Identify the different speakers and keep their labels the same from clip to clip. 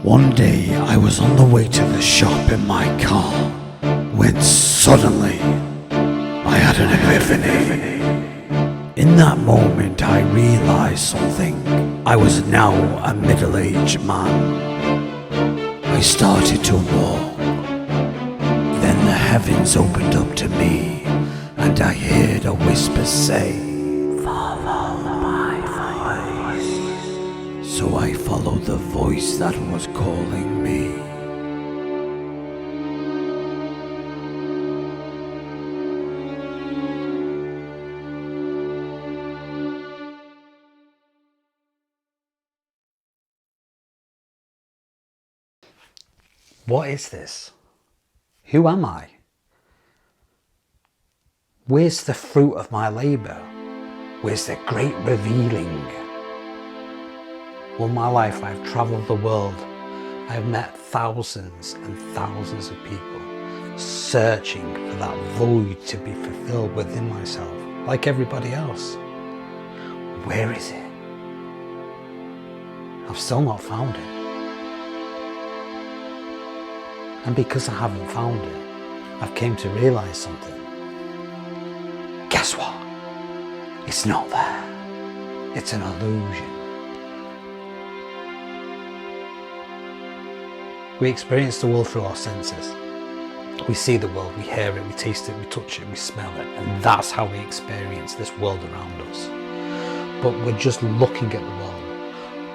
Speaker 1: One day I was on the way to the shop in my car when suddenly I had an epiphany. In that moment I realized something. I was now a middle-aged man. I started to walk. Then the heavens opened up to me and I heard a whisper say, "Follow my voice." So I followed the voice that was calling me. What is this? Who am I? Where's the fruit of my labour? Where's the great revealing? All my life I've travelled the world. I've met thousands and thousands of people searching for that void to be fulfilled within myself, like everybody else. Where is it? I've still not found it. And because I haven't found it, I've came to realise something. Guess what? It's not there. It's an illusion. We experience the world through our senses. We see the world, we hear it, we taste it, we touch it, we smell it, and that's how we experience this world around us. But we're just looking at the world.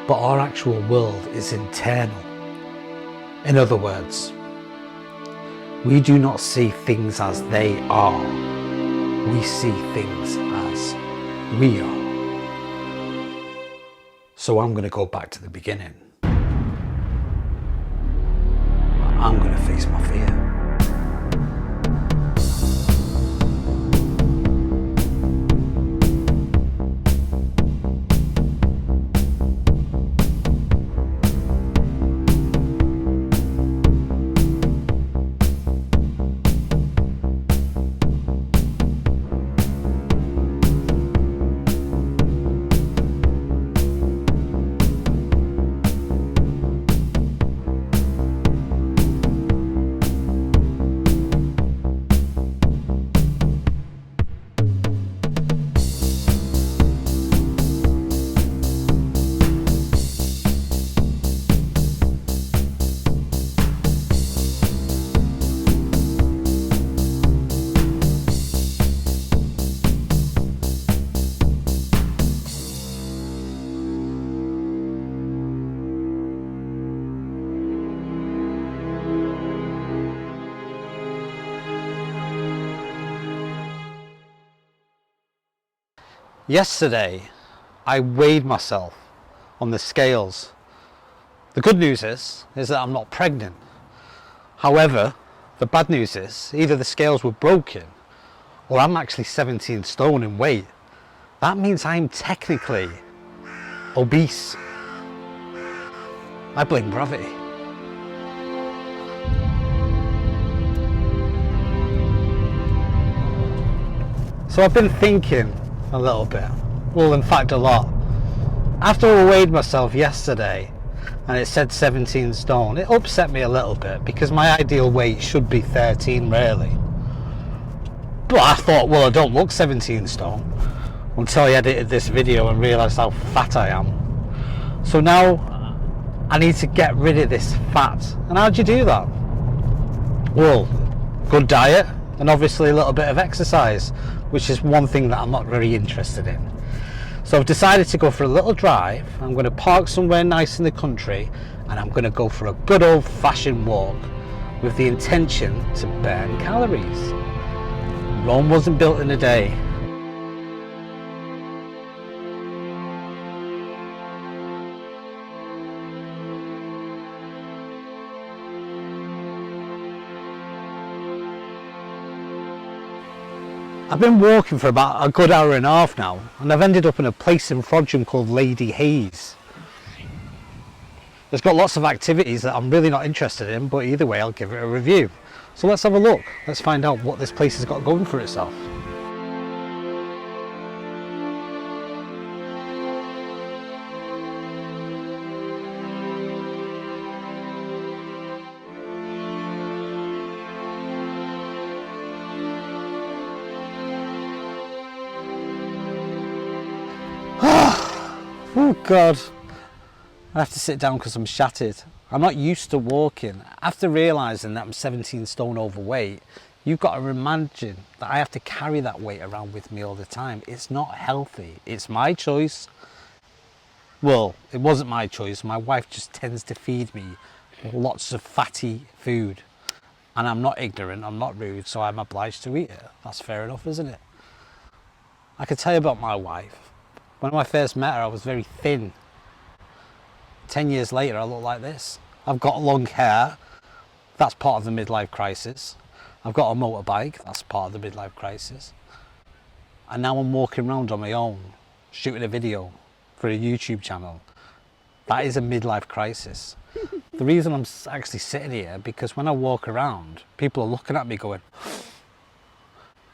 Speaker 1: But our actual world is internal. In other words, we do not see things as they are. We see things as we are. So I'm going to go back to the beginning. I'm going to face my fear. Yesterday, I weighed myself on the scales. The good news is that I'm not pregnant. However, the bad news is either the scales were broken or I'm actually 17 stone in weight. That means I'm technically obese. I blame gravity. So I've been thinking a little bit, well in fact a lot. After I weighed myself yesterday and it said 17 stone, it upset me a little bit because my ideal weight should be 13 really. But I thought, well, I don't look 17 stone until I edited this video and realised how fat I am. So now I need to get rid of this fat. And how do you do that? Well, good diet and obviously a little bit of exercise, which is one thing that I'm not very interested in. So I've decided to go for a little drive. I'm going to park somewhere nice in the country and I'm going to go for a good old-fashioned walk with the intention to burn calories. Rome wasn't built in a day. I've been walking for about a good hour and a half now, and I've ended up in a place in Frodsham called Lady Hayes. It's got lots of activities that I'm really not interested in, but either way I'll give it a review. So let's have a look. Let's find out what this place has got going for itself. Oh God. I have to sit down because I'm shattered. I'm not used to walking. After realising that I'm 17 stone overweight, you've got to imagine that I have to carry that weight around with me all the time. It's not healthy. It's my choice. Well, it wasn't my choice. My wife just tends to feed me lots of fatty food. And I'm not ignorant, I'm not rude, so I'm obliged to eat it. That's fair enough, isn't it? I can tell you about my wife. When I first met her, I was very thin. 10 years later, I look like this. I've got long hair. That's part of the midlife crisis. I've got a motorbike. That's part of the midlife crisis. And now I'm walking around on my own, shooting a video for a YouTube channel. That is a midlife crisis. The reason I'm actually sitting here, because when I walk around, people are looking at me going,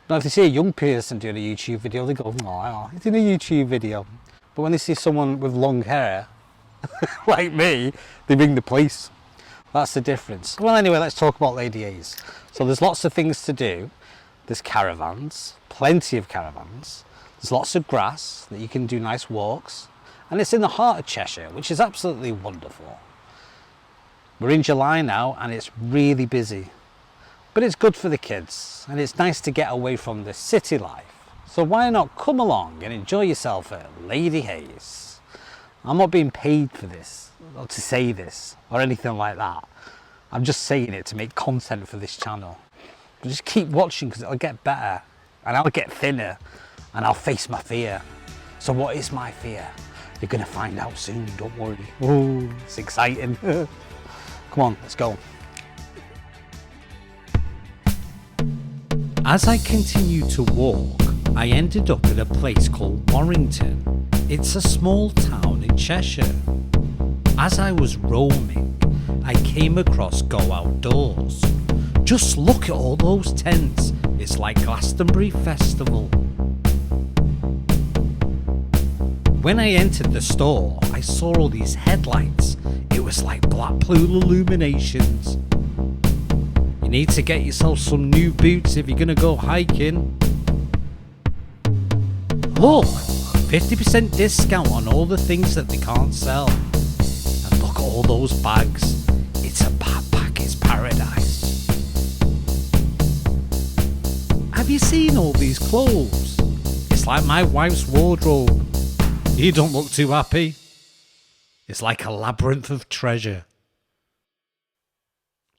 Speaker 1: now if they see a young person doing a YouTube video, they go, oh, he's in a YouTube video. But when they see someone with long hair, like me, they ring the police. That's the difference. Well, anyway, let's talk about Lady A's. So there's lots of things to do. There's caravans, plenty of caravans. There's lots of grass that you can do nice walks. And it's in the heart of Cheshire, which is absolutely wonderful. We're in July now and it's really busy. But it's good for the kids and it's nice to get away from the city life. So why not come along and enjoy yourself at Lady Hayes? I'm not being paid for this, or to say this, or anything like that. I'm just saying it to make content for this channel. But just keep watching because it'll get better. And I'll get thinner. And I'll face my fear. So what is my fear? You're going to find out soon, don't worry. Oh, it's exciting. Come on, let's go. As I continued to walk, I ended up at a place called Warrington. It's a small town in Cheshire. As I was roaming, I came across Go Outdoors. Just look at all those tents. It's like Glastonbury Festival. When I entered the store, I saw all these headlights. It was like Blackpool illuminations. You need to get yourself some new boots if you're gonna go hiking. Look, 50% discount on all the things that they can't sell. And look at all those bags. It's a backpacker's paradise. Have you seen all these clothes? It's like my wife's wardrobe. You don't look too happy. It's like a labyrinth of treasure.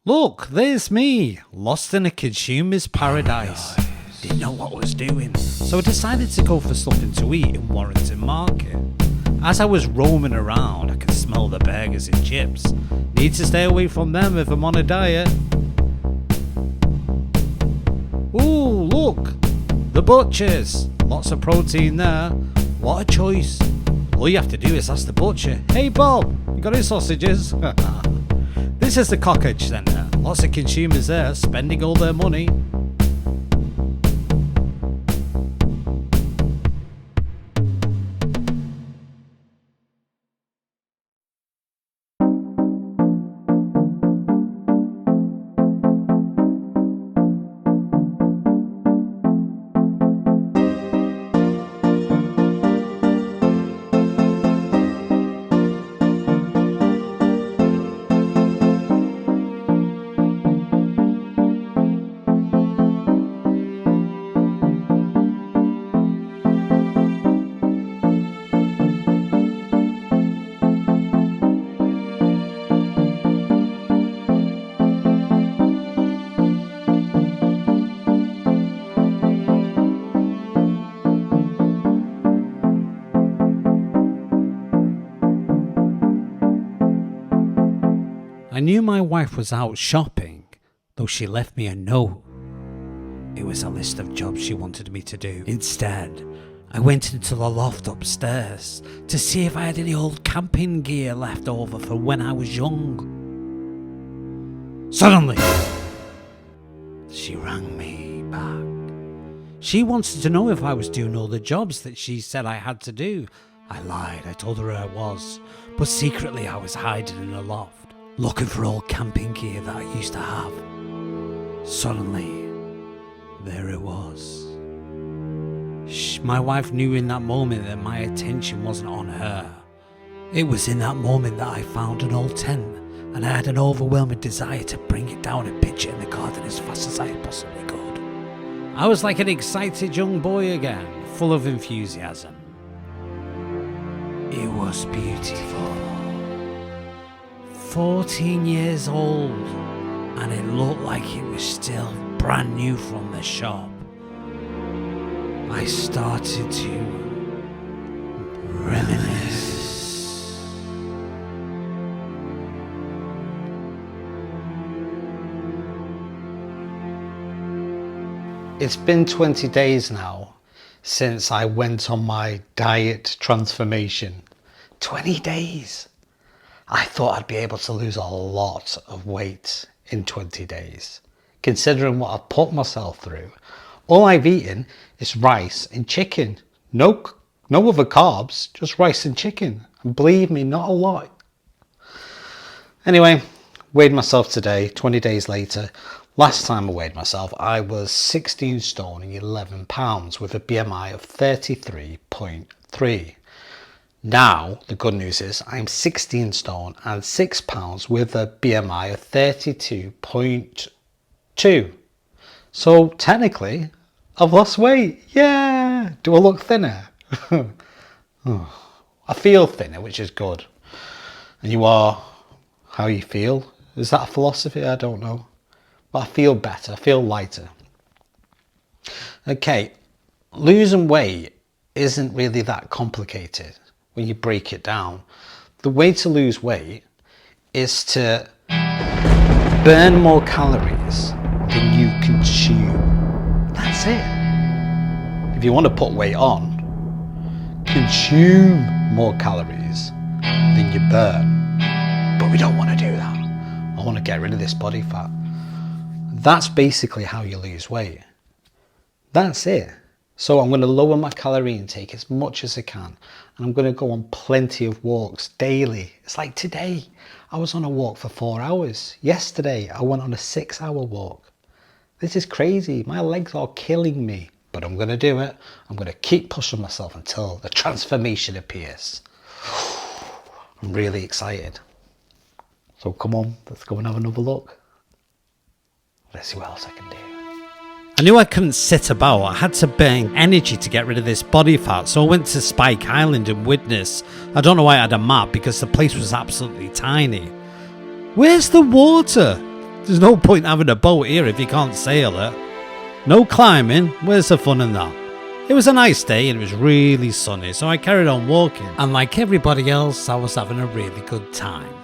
Speaker 1: Look, there's me, lost in a consumer's paradise. Didn't know what I was doing, so I decided to go for something to eat in Warrington Market. As I was roaming around, I could smell the burgers and chips. Need to stay away from them if I'm on a diet. Ooh, look, the butchers. Lots of protein there. What a choice. All you have to do is ask the butcher, hey Bob, you got any sausages? This is the Cockage Centre. Lots of consumers there spending all their money. I knew my wife was out shopping, though she left me a note. It was a list of jobs she wanted me to do. Instead, I went into the loft upstairs to see if I had any old camping gear left over for when I was young. Suddenly, she rang me back. She wanted to know if I was doing all the jobs that she said I had to do. I lied, I told her I was, but secretly I was hiding in a loft, looking for old camping gear that I used to have. Suddenly, there it was. My wife knew in that moment that my attention wasn't on her.
Speaker 2: It was in that moment that I found an old tent, and I had an overwhelming desire to bring it down and pitch it in the garden as fast as I possibly could. I was like an excited young boy again, full of enthusiasm. It was beautiful. 14 years old, and it looked like it was still brand new from the shop. I started to reminisce.
Speaker 1: It's been 20 days now since I went on my diet transformation. 20 days. I thought I'd be able to lose a lot of weight in 20 days, considering what I've put myself through. All I've eaten is rice and chicken. No other carbs, just rice and chicken. And believe me, not a lot. Anyway, weighed myself today, 20 days later. Last time I weighed myself, I was 16 stone and 11 pounds with a BMI of 33.3. Now, the good news is I'm 16 stone and 6 pounds with a BMI of 32.2. So technically, I've lost weight. Yeah! Do I look thinner? I feel thinner, which is good. And you are how you feel. Is that a philosophy? I don't know. But I feel better. I feel lighter. Okay, losing weight isn't really that complicated when you break it down. The way to lose weight is to burn more calories than you consume. That's it. If you want to put weight on, consume more calories than you burn. But we don't want to do that. I want to get rid of this body fat. That's basically how you lose weight. That's it. So I'm going to lower my calorie intake as much as I can. And I'm going to go on plenty of walks daily. It's like today, I was on a walk for 4 hours. Yesterday, I went on a 6-hour walk. This is crazy. My legs are killing me. But I'm going to do it. I'm going to keep pushing myself until the transformation appears. I'm really excited. So come on, let's go and have another look. Let's see what else I can do.
Speaker 2: I knew I couldn't sit about. I had to burn energy to get rid of this body fat, so I went to Spike Island in Widnes. I don't know why I had a map because the place was absolutely tiny. Where's the water? There's no point having a boat here if you can't sail it. No climbing, where's the fun in that? It was a nice day and it was really sunny, so I carried on walking. And like everybody else, I was having a really good time.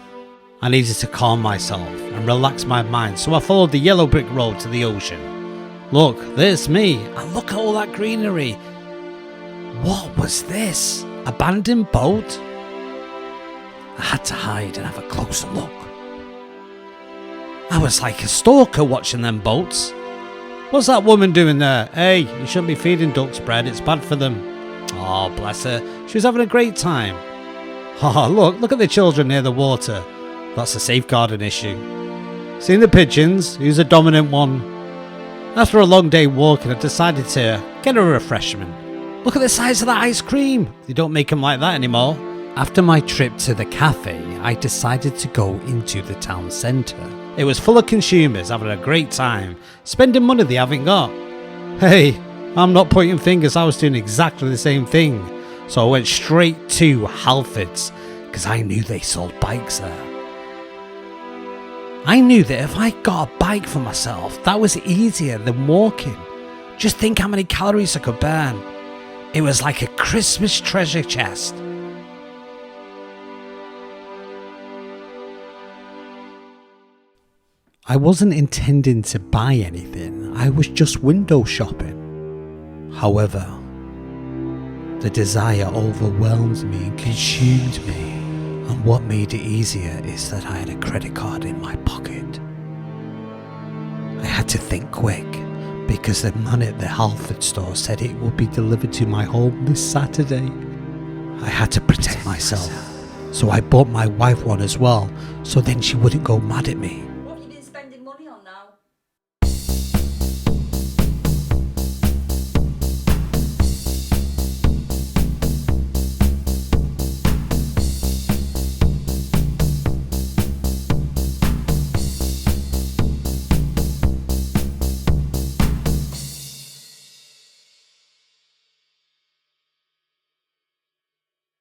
Speaker 2: I needed to calm myself and relax my mind, so I followed the yellow brick road to the ocean. Look, there's me, and look at all that greenery. What was this? Abandoned boat? I had to hide and have a closer look. I was like a stalker watching them boats. What's that woman doing there? Hey, you shouldn't be feeding ducks bread, it's bad for them. Oh, bless her, she was having a great time. Oh, look at the children near the water. That's a safeguarding issue. Seen the pigeons? Who's the dominant one? After a long day walking, I decided to get a refreshment. Look at the size of that ice cream. They don't make them like that anymore. After my trip to the cafe, I decided to go into the town centre. It was full of consumers having a great time, spending money they haven't got. Hey, I'm not pointing fingers, I was doing exactly the same thing. So I went straight to Halfords because I knew they sold bikes there. I knew that if I got a bike for myself, that was easier than walking. Just think how many calories I could burn. It was like a Christmas treasure chest. I wasn't intending to buy anything, I was just window shopping. However, the desire overwhelmed me and consumed me. And what made it easier is that I had a credit card in my pocket. I had to think quick because the man at the Halford store said it would be delivered to my home this Saturday. I had to protect myself, so I bought my wife one as well, so then she wouldn't go mad at me.